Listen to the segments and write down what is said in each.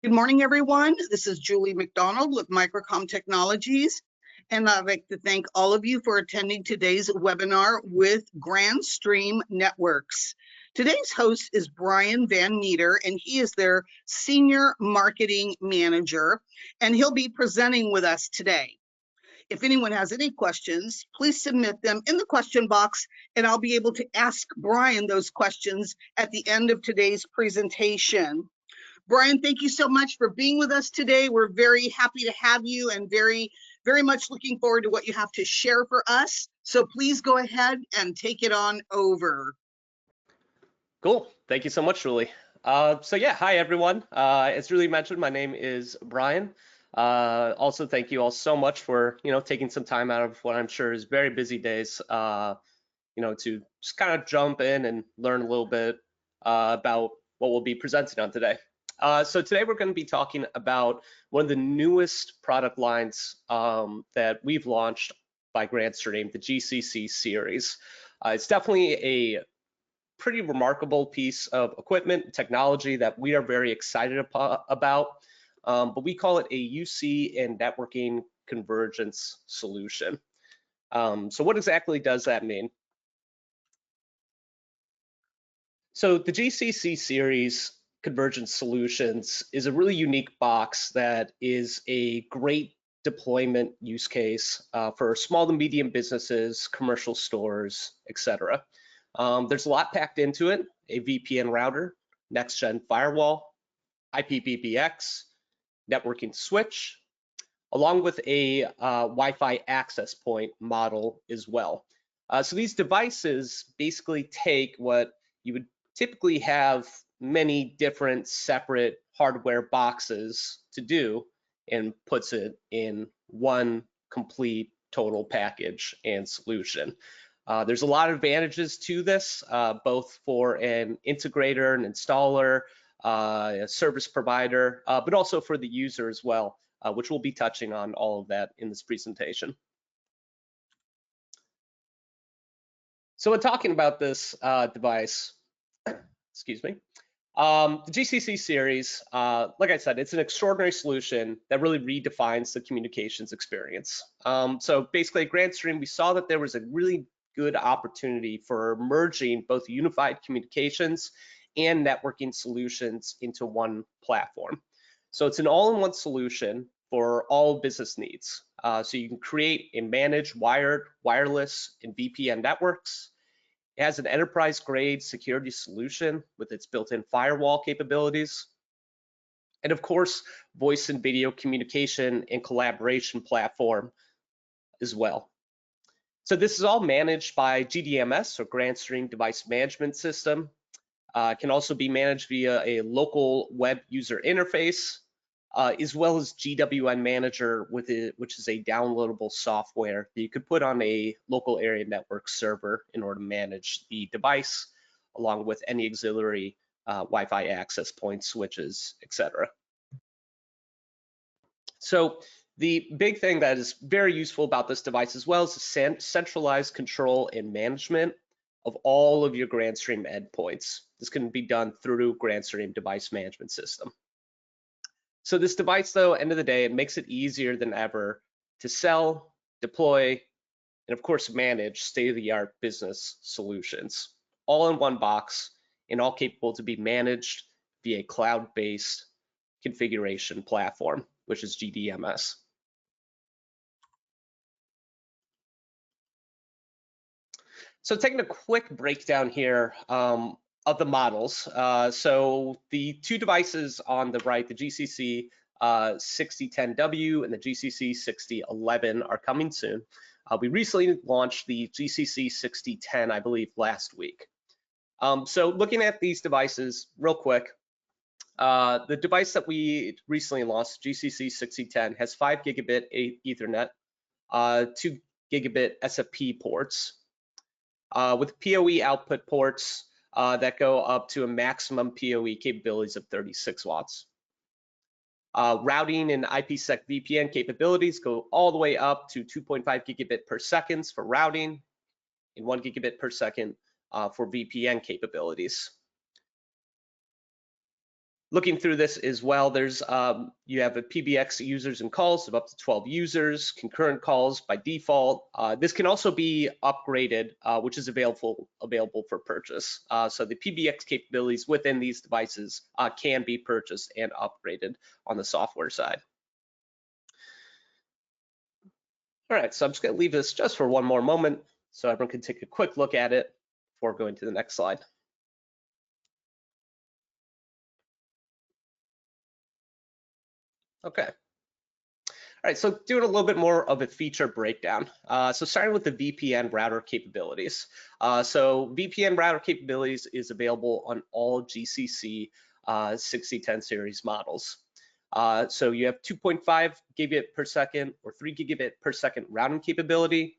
Good morning, everyone. This is Julie McDonald with Microcom Technologies, and I'd like to thank all of you for attending today's webinar with Grandstream Networks. Today's host is Brian Van Meter, and he is their Senior Marketing Manager, and he'll be presenting with us today. If anyone has any questions, please submit them in the question box, and I'll be able to ask Brian those questions at the end of today's presentation. Brian, thank you so much for being with us today. We're very happy to have you and very much looking forward to what you have to share for us. So please go ahead and take it on over. Cool. Thank you so much, Julie. Hi, everyone. As Julie mentioned, my name is Brian. Also, thank you all so much for, taking some time out of what I'm sure is very busy days, to just kind of jump in and learn a little bit about what we'll be presenting on today. So today we're going to be talking about one of the newest product lines that we've launched by Grandstream, the GCC series. It's definitely a pretty remarkable piece of equipment and technology that we are very excited about, but we call it a UC and networking convergence solution. So what exactly does that mean? So the GCC series Convergence Solutions is a really unique box that is a great deployment use case for small to medium businesses, commercial stores, etc. There's a lot packed into it: a VPN router, next-gen firewall, IPVPX, networking switch, along with a Wi-Fi access point model as well. So these devices basically take what you would typically have many different separate hardware boxes to do and puts it in one complete total package and solution. There's a lot of advantages to this, both for an integrator, an installer, a service provider, but also for the user as well, which we'll be touching on all of that in this presentation. So when talking about this device, excuse me, the GCC series, like I said, it's an extraordinary solution that really redefines the communications experience. So basically at Grandstream, we saw that there was a really good opportunity for merging both unified communications and networking solutions into one platform. So it's an all-in-one solution for all business needs. So you can create and manage wired, wireless, and VPN networks. It has an enterprise-grade security solution with its built-in firewall capabilities. And of course, voice and video communication and collaboration platform as well. So this is all managed by GDMS, or Grandstream Device Management System. It can also be managed via a local web user interface, as well as GWN Manager, which is a downloadable software that you could put on a local area network server in order to manage the device, along with any auxiliary Wi-Fi access points, switches, etc. So the big thing that is very useful about this device as well is the centralized control and management of all of your Grandstream endpoints. This can be done through Grandstream Device Management System. So this device, though, end of the day, it makes it easier than ever to sell, deploy, and of course manage state-of-the-art business solutions, all in one box and all capable to be managed via a cloud-based configuration platform, which is GDMS. So taking a quick breakdown here of the models. So the two devices on the right, the GCC 6010W and the GCC 6011 are coming soon. We recently launched the GCC 6010, I believe, last week. So looking at these devices real quick, the device that we recently launched, GCC 6010, has 5 gigabit Ethernet, 2 gigabit SFP ports, with PoE output ports that go up to a maximum PoE capabilities of 36 watts. Routing and IPsec VPN capabilities go all the way up to 2.5 gigabit per second for routing and 1 gigabit per second for VPN capabilities. Looking through this as well, there's you have a PBX users and calls of up to 12 users, concurrent calls by default. This can also be upgraded, which is available for purchase. So the PBX capabilities within these devices can be purchased and upgraded on the software side. All right, so I'm just going to leave this just for one more moment so everyone can take a quick look at it before going to the next slide. Okay. All right, so doing a little bit more of a feature breakdown. So starting with the VPN router capabilities. So VPN router capabilities is available on all GCC 6010 series models. So you have 2.5 gigabit per second or 3 gigabit per second routing capability.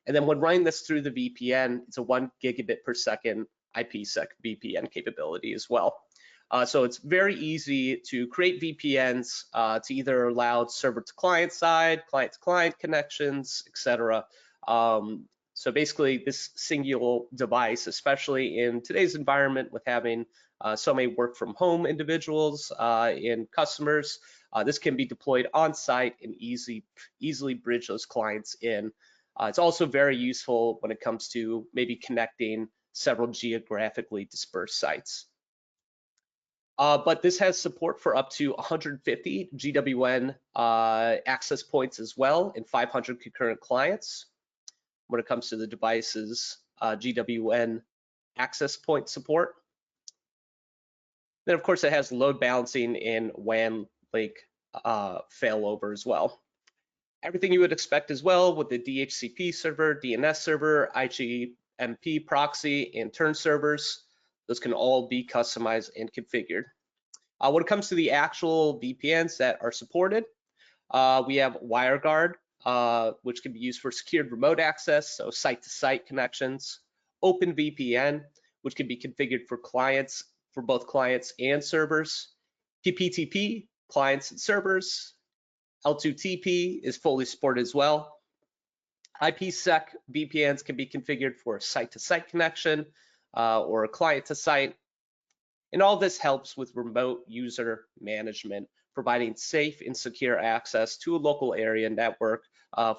And then when running this through the VPN, it's a 1 gigabit per second IPsec VPN capability as well. So it's very easy to create VPNs to either allow server to client side, client to client connections, etc. So basically this single device, especially in today's environment with having so many work from home individuals and customers, this can be deployed on site and easily bridge those clients in. It's also very useful when it comes to maybe connecting several geographically dispersed sites. But this has support for up to 150 GWN access points as well and 500 concurrent clients when it comes to the device's GWN access point support. Then, of course, it has load balancing and WAN link failover as well. Everything you would expect as well with the DHCP server, DNS server, IGMP proxy, and turn servers. Those can all be customized and configured. When it comes to the actual VPNs that are supported, we have WireGuard, which can be used for secured remote access, so site-to-site connections. OpenVPN, which can be configured for clients, for both clients and servers. PPTP, clients and servers. L2TP is fully supported as well. IPsec VPNs can be configured for a site-to-site connection or a client-to-site. And all this helps with remote user management, providing safe and secure access to a local area network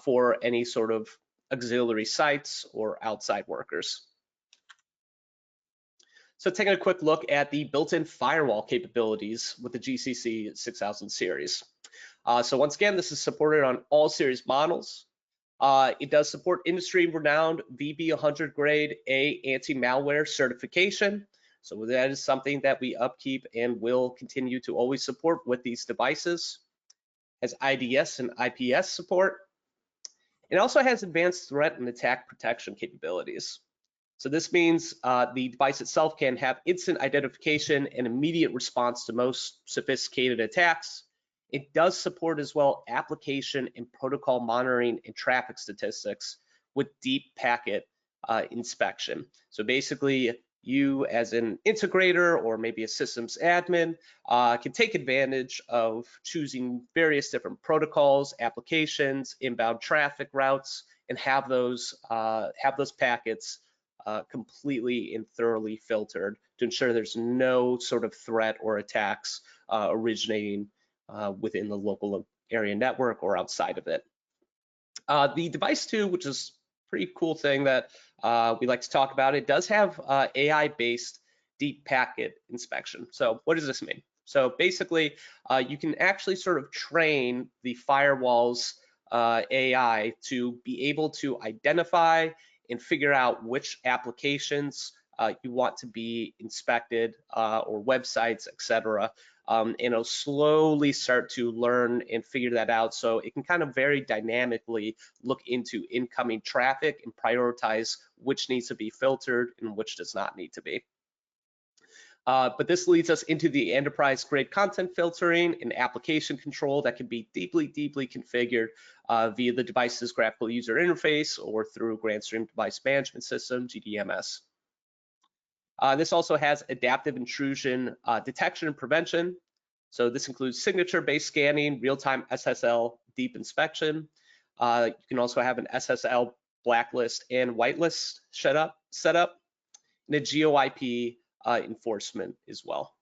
for any sort of auxiliary sites or outside workers. So taking a quick look at the built-in firewall capabilities with the GCC 6000 series. So once again, this is supported on all series models. It does support industry-renowned VB100 grade A anti-malware certification. So that is something that we upkeep and will continue to always support with these devices. Has IDS and IPS support. It also has advanced threat and attack protection capabilities. So this means the device itself can have instant identification and immediate response to most sophisticated attacks. It does support as well application and protocol monitoring and traffic statistics with deep packet inspection. So basically, you as an integrator or maybe a systems admin can take advantage of choosing various different protocols, applications, inbound traffic routes, and have those packets completely and thoroughly filtered to ensure there's no sort of threat or attacks originating within the local area network or outside of it. The device too, which is a pretty cool thing that we like to talk about, it does have AI-based deep packet inspection. So what does this mean? So basically, you can actually sort of train the firewall's AI to be able to identify and figure out which applications you want to be inspected or websites, etc. And it'll slowly start to learn and figure that out, so it can kind of very dynamically look into incoming traffic and prioritize which needs to be filtered and which does not need to be. But this leads us into the enterprise-grade content filtering and application control that can be deeply configured via the device's graphical user interface or through Grandstream Device Management System, GDMS. This also has adaptive intrusion detection and prevention. So this includes signature-based scanning, real-time SSL deep inspection. You can also have an SSL blacklist and whitelist set up, and a GeoIP enforcement as well.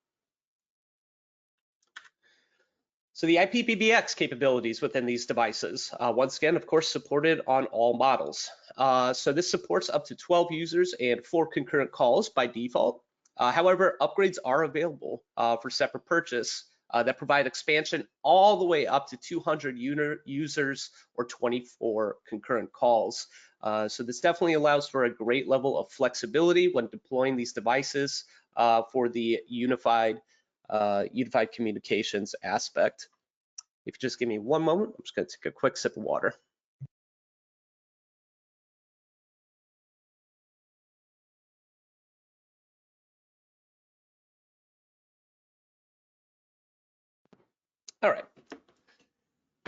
So the IPPBX capabilities within these devices, once again, of course, supported on all models. So this supports up to 12 users and 4 concurrent calls by default. However, upgrades are available for separate purchase that provide expansion all the way up to 200 users or 24 concurrent calls. So this definitely allows for a great level of flexibility when deploying these devices for the unified communications aspect. If you just give me one moment, I'm just going to take a quick sip of water. All right.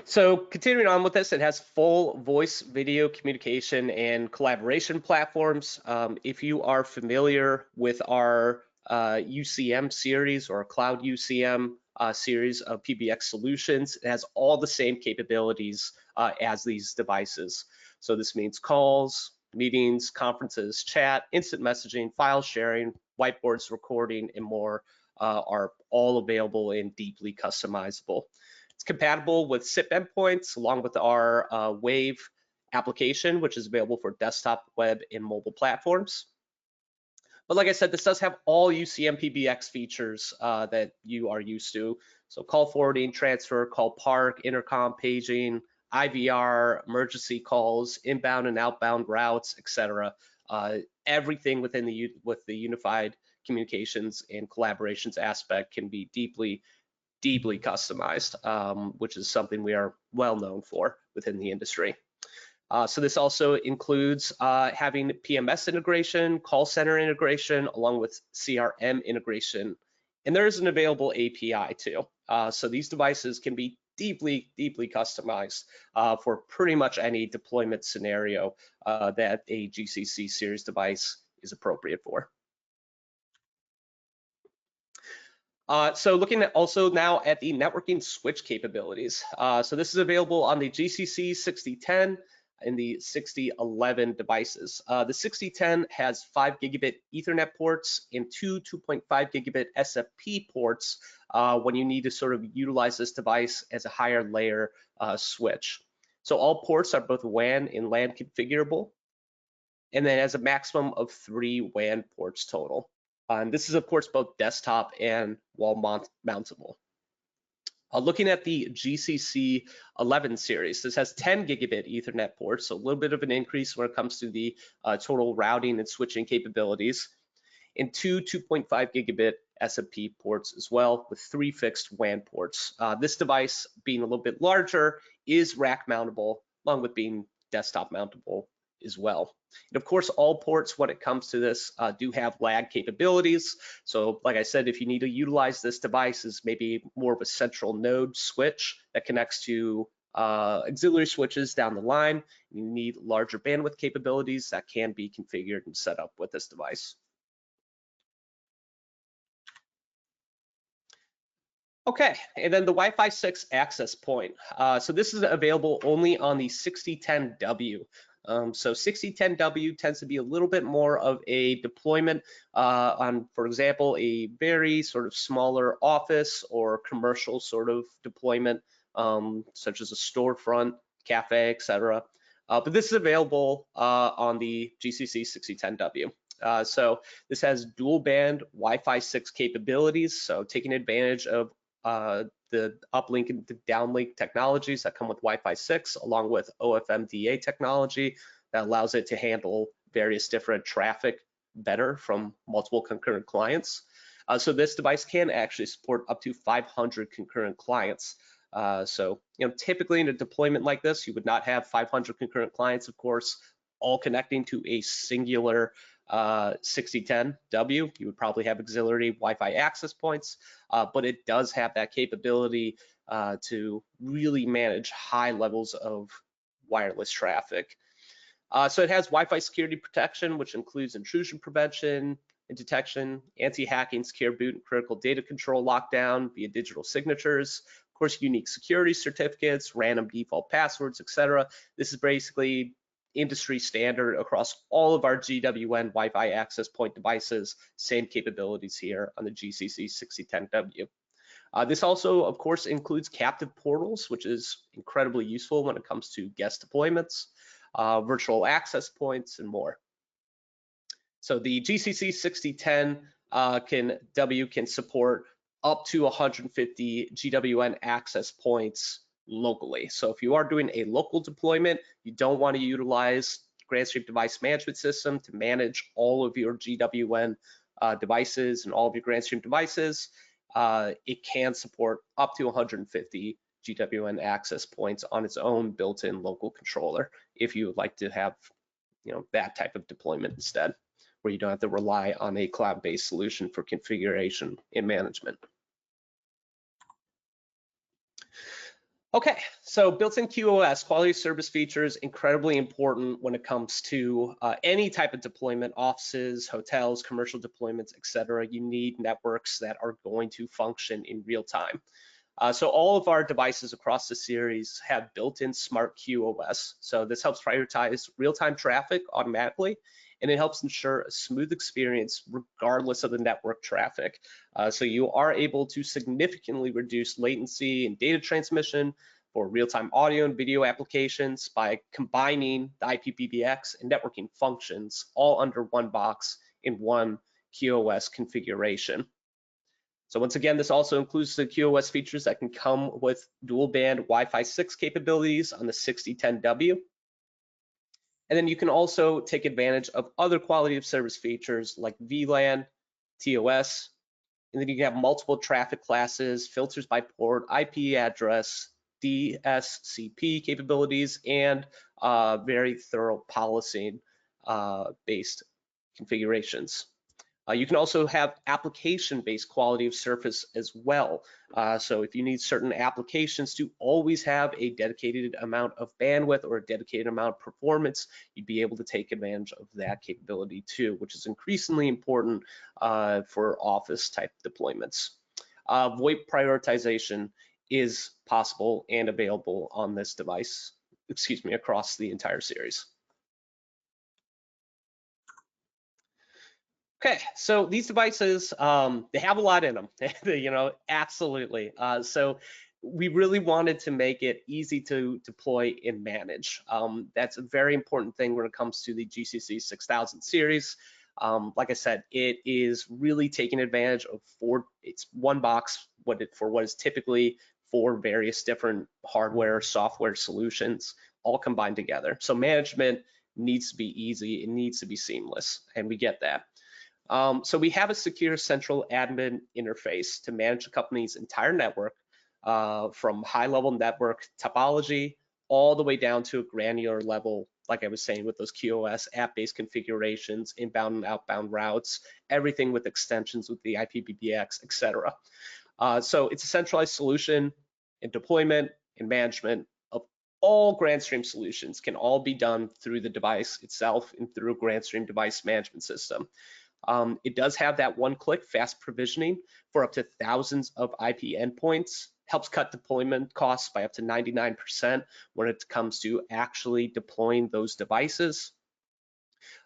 So continuing on with this, it has full voice, video communication, and collaboration platforms. If you are familiar with our UCM series or Cloud UCM series of PBX solutions, it has all the same capabilities as these devices. So this means calls, meetings, conferences, chat, instant messaging, file sharing, whiteboards, recording, and more are all available and deeply customizable. It's compatible with SIP endpoints along with our Wave application, which is available for desktop, web, and mobile platforms. But like I said, this does have all UCM PBX features that you are used to. So call forwarding, transfer, call park, intercom, paging, IVR, emergency calls, inbound and outbound routes, etc. Everything within the unified communications and collaborations aspect can be deeply customized, which is something we are well known for within the industry. So this also includes having PMS integration, call center integration, along with CRM integration. And there is an available API too. So these devices can be deeply customized for pretty much any deployment scenario that a GCC series device is appropriate for. So looking at also now at the networking switch capabilities. So this is available on the GCC 6010 and the 6011 devices. The 6010 has 5 gigabit Ethernet ports and 2.5 gigabit SFP ports when you need to sort of utilize this device as a higher layer switch. So all ports are both WAN and LAN configurable, and then has a maximum of 3 WAN ports total. This is, of course, both desktop and wall mountable. Looking at the GCC 11 series, this has 10 gigabit Ethernet ports, so a little bit of an increase when it comes to the total routing and switching capabilities, and 2.5 gigabit SFP ports as well, with 3 fixed WAN ports. This device, being a little bit larger, is rack mountable, along with being desktop mountable as well. And of course, all ports when it comes to this do have lag capabilities. So like I said, if you need to utilize this device as maybe more of a central node switch that connects to auxiliary switches down the line, you need larger bandwidth capabilities that can be configured and set up with this device. Okay, and then the Wi-Fi 6 access point. So this is available only on the 6010W. So 6010W tends to be a little bit more of a deployment on, for example, a very sort of smaller office or commercial sort of deployment, such as a storefront, cafe, etc. But this is available on the GCC 6010W. So this has dual band Wi-Fi 6 capabilities, so taking advantage of the uplink and the downlink technologies that come with Wi-Fi 6, along with OFMDA technology that allows it to handle various different traffic better from multiple concurrent clients. So this device can actually support up to 500 concurrent clients. So typically in a deployment like this, you would not have 500 concurrent clients, of course, all connecting to a singular 6010W. You would probably have auxiliary Wi-Fi access points, but it does have that capability to really manage high levels of wireless traffic. So it has Wi-Fi security protection, which includes intrusion prevention and detection, anti-hacking, secure boot, and critical data control lockdown via digital signatures. Of course, unique security certificates, random default passwords, etc. This is basically industry standard across all of our GWN Wi-Fi access point devices. Same capabilities here on the GCC 6010W. This also, of course, includes captive portals, which is incredibly useful when it comes to guest deployments, virtual access points, and more. So the GCC 6010 can support up to 150 GWN access points locally. So if you are doing a local deployment, you don't want to utilize Grandstream Device Management System to manage all of your GWN devices and all of your Grandstream devices. It can support up to 150 GWN access points on its own built-in local controller if you would like to have that type of deployment instead, where you don't have to rely on a cloud-based solution for configuration and management. Okay, so built-in QoS, quality of service features, incredibly important when it comes to any type of deployment, offices, hotels, commercial deployments, etc. You need networks that are going to function in real time. So all of our devices across the series have built-in smart QoS. So this helps prioritize real-time traffic automatically, and it helps ensure a smooth experience regardless of the network traffic. So you are able to significantly reduce latency and data transmission for real-time audio and video applications by combining the IPPBX and networking functions all under one box in one QoS configuration. So once again, this also includes the QoS features that can come with dual band Wi-Fi 6 capabilities on the 6010W. And then you can also take advantage of other quality of service features like VLAN, TOS, and then you can have multiple traffic classes, filters by port, IP address, DSCP capabilities, and very thorough policing based configurations. You can also have application-based quality of service as well. So if you need certain applications to always have a dedicated amount of bandwidth or a dedicated amount of performance, you'd be able to take advantage of that capability too, which is increasingly important for office type deployments. VoIP prioritization is possible and available on this device, across the entire series. Okay, so these devices, they have a lot in them, absolutely. So we really wanted to make it easy to deploy and manage. That's a very important thing when it comes to the GCC 6000 series. Like I said, it is really taking advantage of it's one box for what is typically 4 various different hardware, software solutions all combined together. So management needs to be easy, it needs to be seamless, and we get that. So we have a secure central admin interface to manage the company's entire network, from high-level network topology all the way down to a granular level, like I was saying, with those QoS app-based configurations, inbound and outbound routes, everything with extensions with the IPPBX, etc. So it's a centralized solution, and deployment and management of all Grandstream solutions can all be done through the device itself and through a Grandstream device management system. It does have that one-click fast provisioning for up to thousands of IP endpoints, helps cut deployment costs by up to 99% when it comes to actually deploying those devices.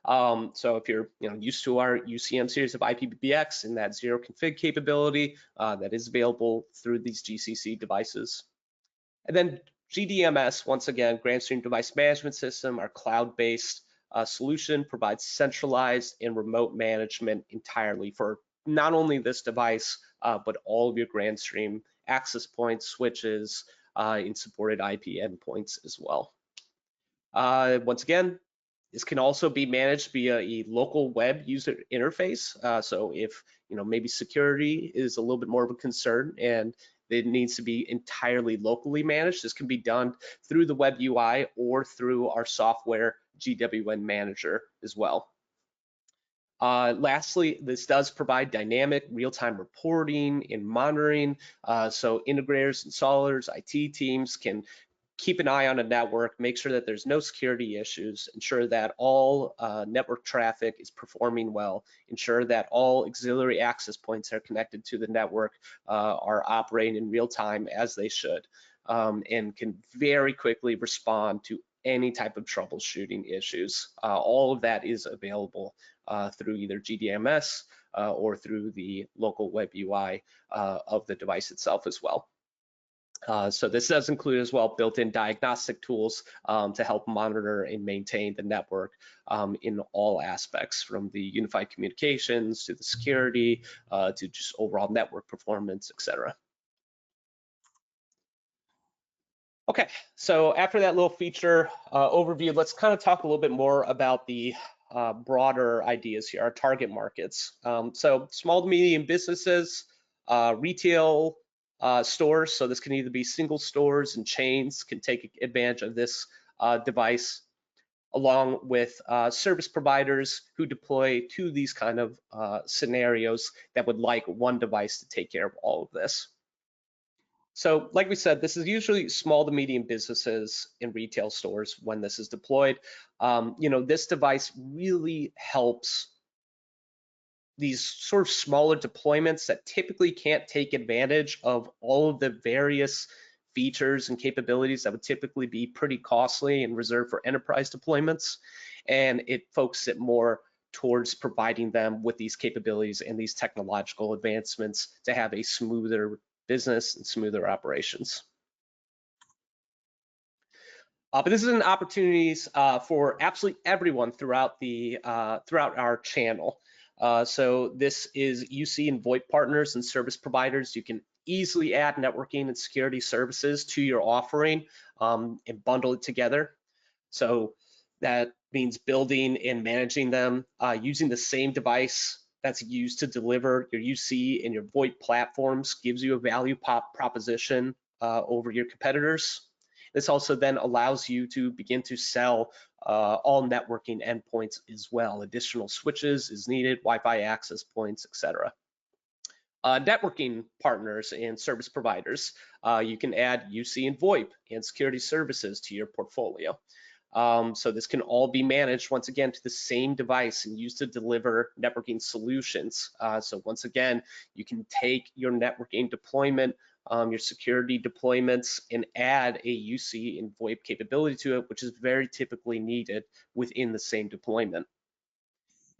So if you're used to our UCM series of IPPBX and that zero config capability that is available through these GCC devices. And then GDMS, once again, Grandstream Device Management System, our cloud-based solution, provides centralized and remote management entirely for not only this device, but all of your Grandstream access points, switches, and supported IP endpoints as well. Once again, this can also be managed via a local web user interface. So if maybe security is a little bit more of a concern and it needs to be entirely locally managed, this can be done through the web UI or through our software GWN manager as well. Lastly, this does provide dynamic real-time reporting and monitoring. So integrators, installers, IT teams can keep an eye on a network, make sure that there's no security issues, ensure that all network traffic is performing well, ensure that all auxiliary access points that are connected to the network are operating in real time as they should, and can very quickly respond to any type of troubleshooting issues. All of that is available through either GDMS or through the local web UI of the device itself as well. So this does include as well built-in diagnostic tools to help monitor and maintain the network in all aspects, from the unified communications to the security to just overall network performance, etc. Okay, so after that little feature overview, let's kind of talk a little bit more about the broader ideas here, our target markets. So small to medium businesses, retail stores, so this can either be single stores and chains can take advantage of this device, along with service providers who deploy to these kind of scenarios that would like one device to take care of all of this. So like we said, this is usually small to medium businesses in retail stores when this is deployed. This device really helps these sort of smaller deployments that typically can't take advantage of all of the various features and capabilities that would typically be pretty costly and reserved for enterprise deployments. And it focuses it more towards providing them with these capabilities and these technological advancements to have a smoother business and smoother operations. But this is an opportunities for absolutely everyone throughout our channel. So this is UC and VoIP partners and service providers. You can easily add networking and security services to your offering and bundle it together. So that means building and managing them using the same device that's used to deliver your UC and your VoIP platforms gives you a value proposition over your competitors. This also then allows you to begin to sell all networking endpoints as well. Additional switches is needed, Wi-Fi access points, etc. Networking partners and service providers, you can add UC and VoIP and security services to your portfolio. So this can all be managed once again to the same device and used to deliver networking solutions. So once again, you can take your networking deployment, your security deployments, and add a UC and VoIP capability to it, which is very typically needed within the same deployment.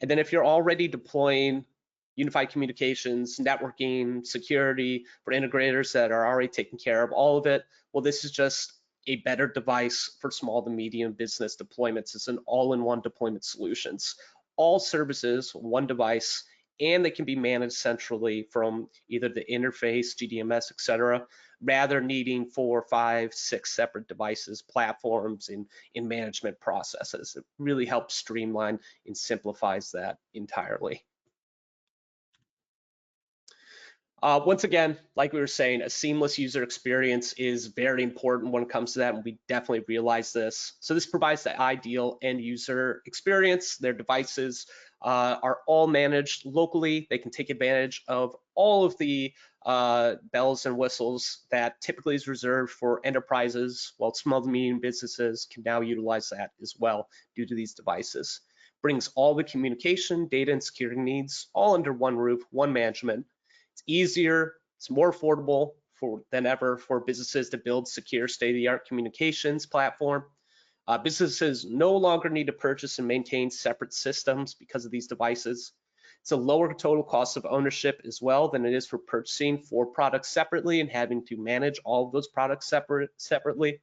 And then if you're already deploying unified communications, networking, security for integrators that are already taking care of all of it, well, this is just a better device for small to medium business deployments. It's an all-in-one deployment solutions. All services, one device, and they can be managed centrally from either the interface, GDMS, etc., rather needing 4, 5, 6 separate devices, platforms, in management processes. It really helps streamline and simplifies that entirely. Once again, like we were saying, a seamless user experience is very important when it comes to that, and we definitely realize this. So this provides the ideal end user experience. Their devices are all managed locally. They can take advantage of all of the bells and whistles that typically is reserved for enterprises, while small to medium businesses can now utilize that as well due to these devices. Brings all the communication, data, and security needs all under one roof, one management. It's easier, it's more affordable than ever for businesses to build secure state-of-the-art communications platform. Businesses no longer need to purchase and maintain separate systems because of these devices. It's a lower total cost of ownership as well than it is for purchasing 4 products separately and having to manage all of those products separately.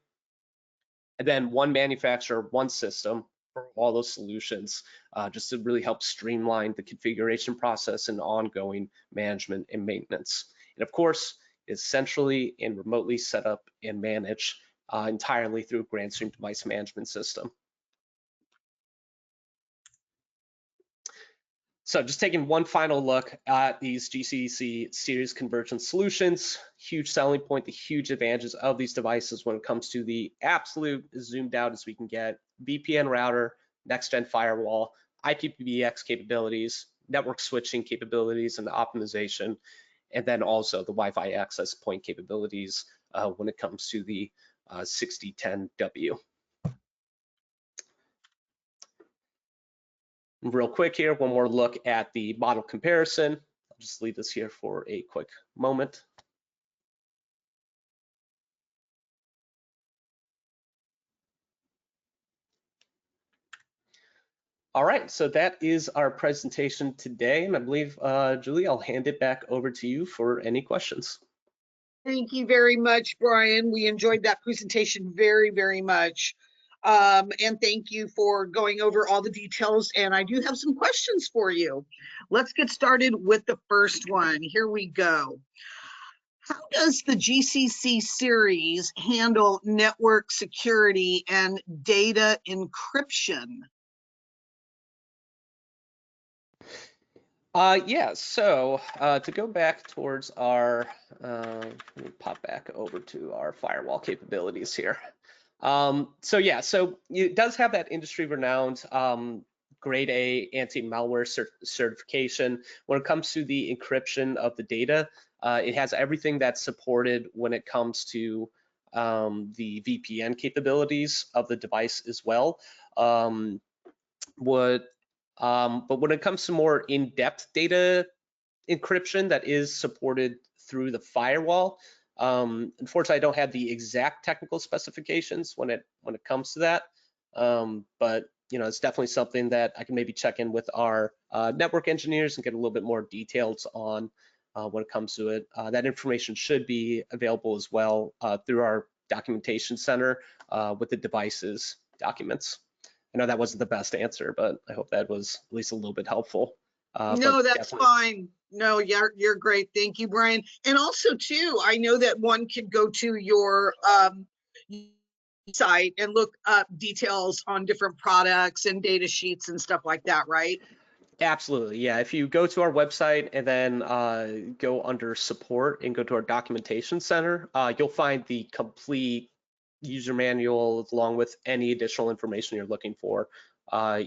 And then one manufacturer, one system for all those solutions, just to really help streamline the configuration process and ongoing management and maintenance. And of course, is centrally and remotely set up and managed entirely through Grandstream device management system. So just taking one final look at these GCC series convergence solutions, huge selling point, the huge advantages of these devices when it comes to the absolute zoomed out as we can get, VPN router, next-gen firewall, IPPX capabilities, network switching capabilities and optimization, and then also the Wi-Fi access point capabilities when it comes to the 6010W. Real quick here, one more look at the model comparison. I'll just leave this here for a quick moment. All right, so that is our presentation today, and I believe, Julie, I'll hand it back over to you for any questions. Thank you very much, Brian. We enjoyed that presentation very, very much. And thank you for going over all the details. And I do have some questions for you. Let's get started with the first one. Here we go. How does the GCC series handle network security and data encryption? Yeah, so to go back towards our, let me pop back over to our firewall capabilities here. So yeah, so it does have that industry renowned grade A anti-malware certification. When it comes to the encryption of the data, it has everything that's supported when it comes to the VPN capabilities of the device as well. What but when it comes to more in-depth data encryption that is supported through the firewall, unfortunately, I don't have the exact technical specifications when it comes to that. But you know, it's definitely something that I can maybe check in with our network engineers and get a little bit more details on when it comes to it. That information should be available as well through our documentation center with the devices documents. I know that wasn't the best answer, but I hope that was at least a little bit helpful. No, But that's definitely. fine. No, you're great. Thank you, Brian. And also too, I know that one could go to your site and look up details on different products and data sheets and stuff like that, right? Absolutely, yeah. If you go to our website and then go under support and go to our documentation center, you'll find the complete user manual along with any additional information you're looking for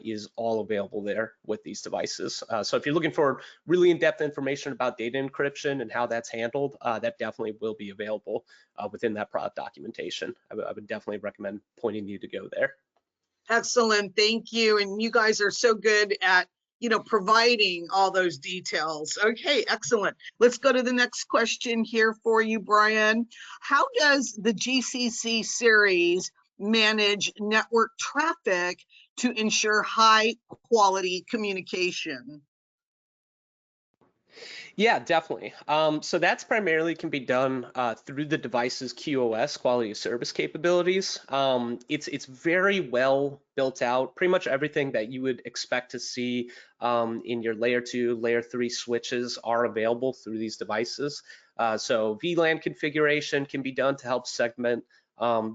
is all available there with these devices. So if you're looking for really in-depth information about data encryption and how that's handled, that definitely will be available within that product documentation. I would definitely recommend pointing you to go there. Excellent. Thank you. And you guys are so good at, providing all those details. Okay, excellent. Let's go to the next question here for you, Brian. How does the GCC series manage network traffic to ensure high quality communication? Yeah, definitely. So that's primarily can be done through the device's QoS, quality of service capabilities. It's very well built out. Pretty much everything that you would expect to see in your layer 2, layer 3 switches are available through these devices. So VLAN configuration can be done to help segment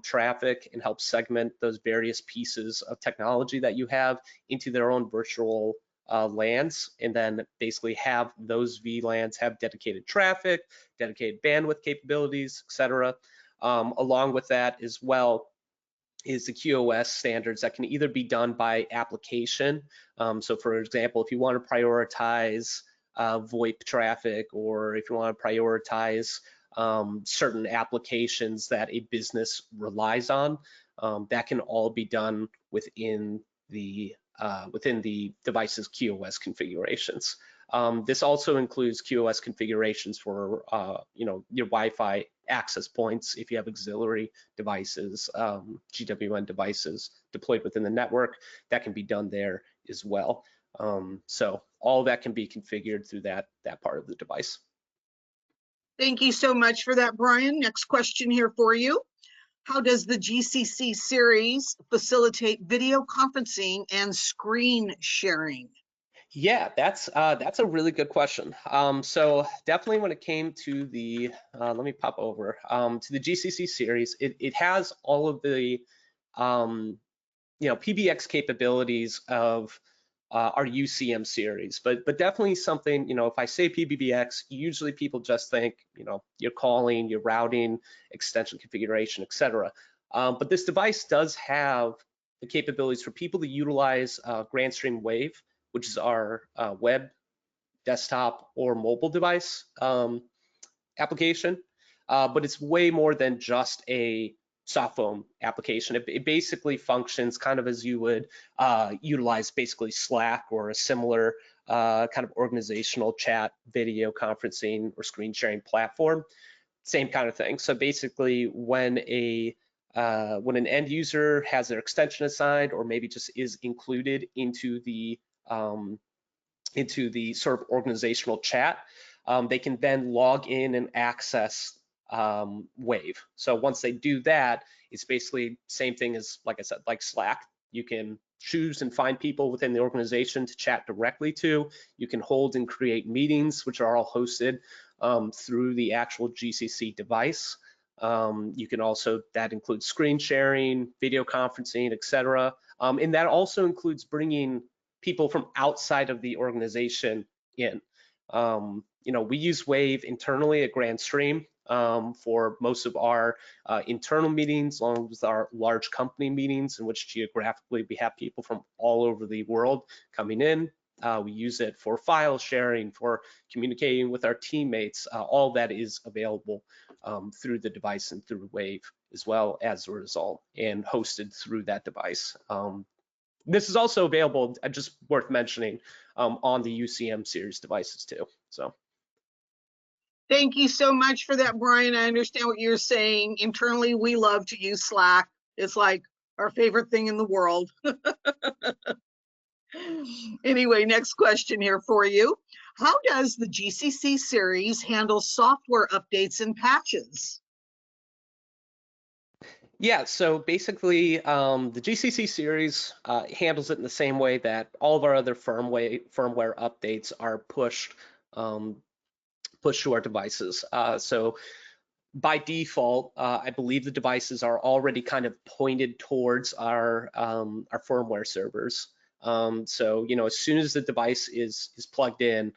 traffic and help segment those various pieces of technology that you have into their own virtual LANs, and then basically have those VLANs have dedicated traffic, dedicated bandwidth capabilities, etc. Along with that as well is the QoS standards that can either be done by application. So for example, if you want to prioritize VoIP traffic, or if you want to prioritize certain applications that a business relies on, that can all be done within the device's QoS configurations. This also includes QoS configurations for your Wi-Fi access points if you have auxiliary devices, GWN devices deployed within the network. That can be done there as well. So all that can be configured through that part of the device. Thank you so much for that, Brian. Next question here for you. How does the GCC series facilitate video conferencing and screen sharing? Yeah, that's a really good question. So definitely when it came to the, let me pop over to the GCC series, it has all of the PBX capabilities of our UCM series, but definitely something, if I say PBX, usually people just think, your calling, your routing, extension configuration, etc. But this device does have the capabilities for people to utilize Grandstream Wave, which is our web, desktop, or mobile device application. But it's way more than just a soft phone application. It basically functions kind of as you would utilize basically Slack or a similar kind of organizational chat, video conferencing, or screen sharing platform. Same kind of thing. So basically when a when an end user has their extension assigned, or maybe just is included into the sort of organizational chat, they can then log in and access Wave. So once they do that, it's basically same thing as, like I said, like Slack. You can choose and find people within the organization to chat directly to. You can hold and create meetings, which are all hosted through the actual GCC device. You can also, that includes screen sharing, video conferencing, etc. And that also includes bringing people from outside of the organization in. We use Wave internally at Grandstream for most of our internal meetings, along with our large company meetings, in which geographically we have people from all over the world coming in. We use it for file sharing, for communicating with our teammates. All that is available through the device and through Wave as well as a result, and hosted through that device. This is also available, just worth mentioning, on the UCM series devices too. So. Thank you so much for that, Brian. I understand what you're saying. Internally, we love to use Slack. It's like our favorite thing in the world. Anyway, next question here for you. How does the GCC series handle software updates and patches? Yeah, so basically, the GCC series handles it in the same way that all of our other firmware updates are pushed to our devices. So by default, I believe the devices are already kind of pointed towards our firmware servers. So as soon as the device is plugged in,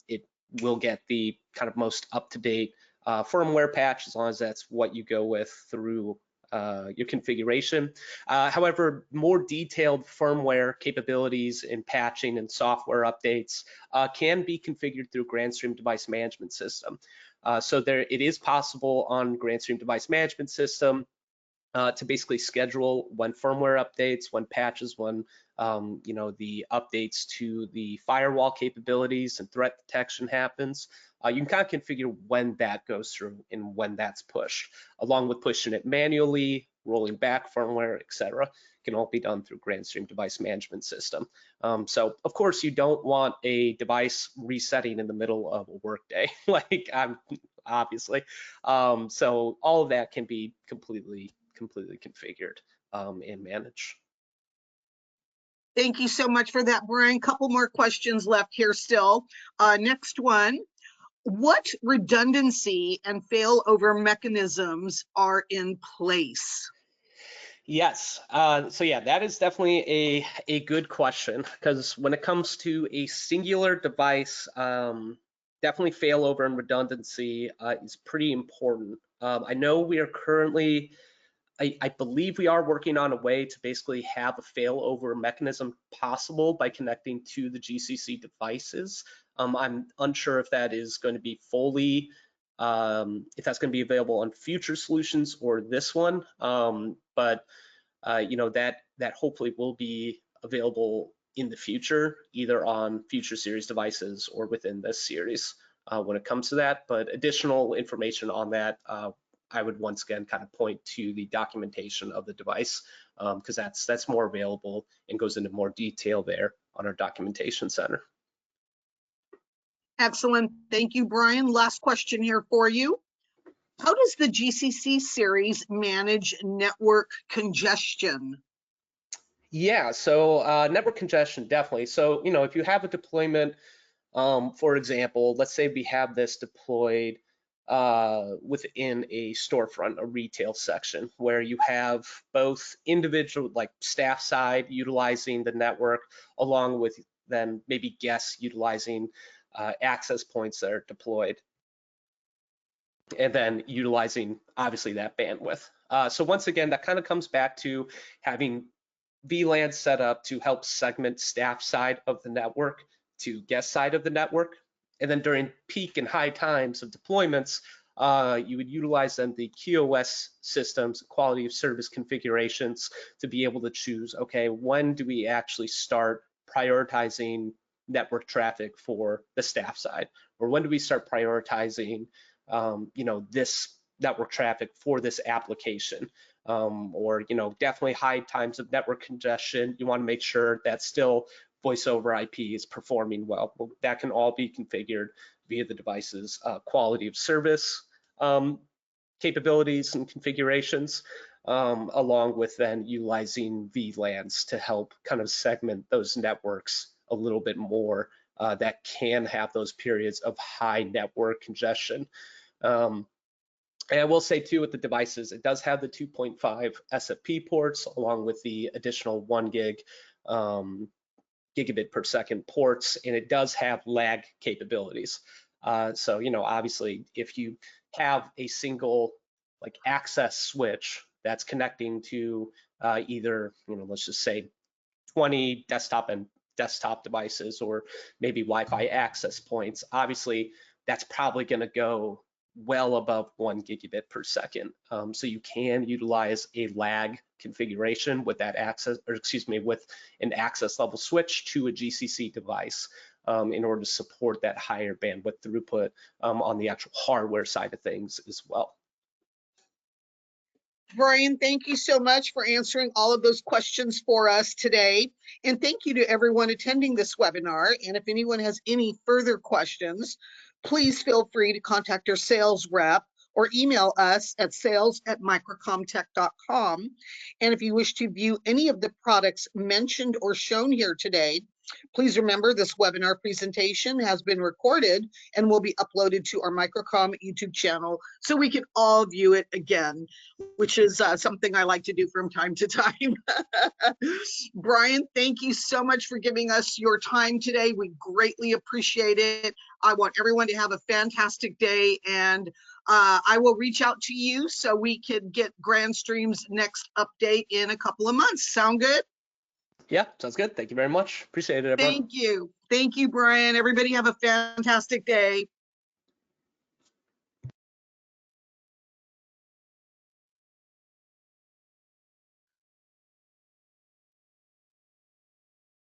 it will get the kind of most up-to-date firmware patch, as long as that's what you go with through your configuration. However, more detailed firmware capabilities in patching and software updates can be configured through Grandstream Device Management System. So it is possible on Grandstream Device Management System to basically schedule when firmware updates, when patches, when the updates to the firewall capabilities and threat detection happens. You can kind of configure when that goes through and when that's pushed, along with pushing it manually, rolling back firmware, etc. Can all be done through Grandstream Device Management System. So of course you don't want a device resetting in the middle of a workday, like obviously. So all of that can be completely configured and managed. Thank you so much for that, Brian. Couple more questions left here still. Next one. What redundancy and failover mechanisms are in place? Yes, so yeah, that is definitely a good question, because when it comes to a singular device, definitely failover and redundancy is pretty important. I know we are currently, I believe we are working on a way to basically have a failover mechanism possible by connecting to the GCC devices. I'm unsure if that is going to be fully, if that's going to be available on future solutions or this one, but that hopefully will be available in the future, either on future series devices or within this series when it comes to that. But additional information on that, I would once again kind of point to the documentation of the device, because that's more available and goes into more detail there on our documentation center. Excellent. Thank you, Brian. Last question here for you. How does the GCC series manage network congestion? Yeah, so network congestion, definitely. So, if you have a deployment, for example, let's say we have this deployed within a storefront, a retail section, where you have both individual, like staff side utilizing the network, along with then maybe guests utilizing access points that are deployed, and then utilizing obviously that bandwidth. So once again, that kind of comes back to having VLAN set up to help segment staff side of the network to guest side of the network. And then during peak and high times of deployments, you would utilize then the QoS systems, quality of service configurations, to be able to choose, okay, when do we actually start prioritizing network traffic for the staff side? Or when do we start prioritizing this network traffic for this application. Or definitely high times of network congestion. You want to make sure that still voice over IP is performing well. That can all be configured via the device's quality of service capabilities and configurations, along with then utilizing VLANs to help kind of segment those networks a little bit more that can have those periods of high network congestion. And I will say too, with the devices, it does have the 2.5 SFP ports along with the additional 1 gigabit per second ports, and it does have lag capabilities. So, obviously, if you have a single like access switch that's connecting to either, let's just say 20 desktop devices or maybe Wi-Fi access points, obviously that's probably going to go well above 1 gigabit per second. So you can utilize a lag configuration with that access, or excuse me, with an access level switch to a GCC device in order to support that higher bandwidth throughput on the actual hardware side of things as well. Brian, thank you so much for answering all of those questions for us today. And thank you to everyone attending this webinar. And if anyone has any further questions, please feel free to contact our sales rep or email us at sales@microcomtech.com. And if you wish to view any of the products mentioned or shown here today, please remember this webinar presentation has been recorded and will be uploaded to our Microcom YouTube channel so we can all view it again, which is something I like to do from time to time. Brian, thank you so much for giving us your time today. We greatly appreciate it. I want everyone to have a fantastic day, and I will reach out to you so we can get Grandstream's next update in a couple of months. Sound good? Yeah, sounds good. Thank you very much. Appreciate it, everyone. Thank you. Thank you, Brian. Everybody have a fantastic day.